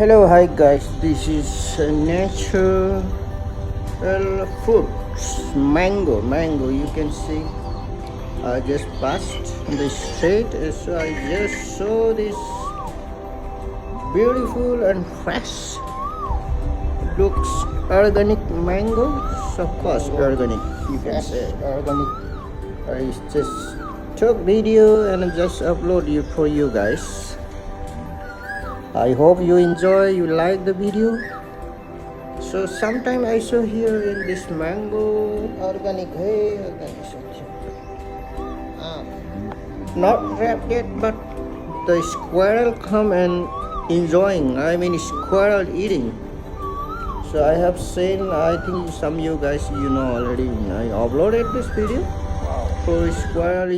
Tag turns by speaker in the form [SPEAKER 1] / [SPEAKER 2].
[SPEAKER 1] Hello, hi guys. This is natural fruits, mango. You can see I just passed the street, so I just saw this beautiful and fresh. Looks organic mango. So of course, organic. You can say organic. I just took video and I just upload it for you guys. I hope you enjoy, you like the video. So sometime I saw here in this mango organic hay, not wrapped yet, but the squirrel come and enjoying. I mean squirrel eating. So I have seen, I think some of you guys you know already. I uploaded this video for squirrel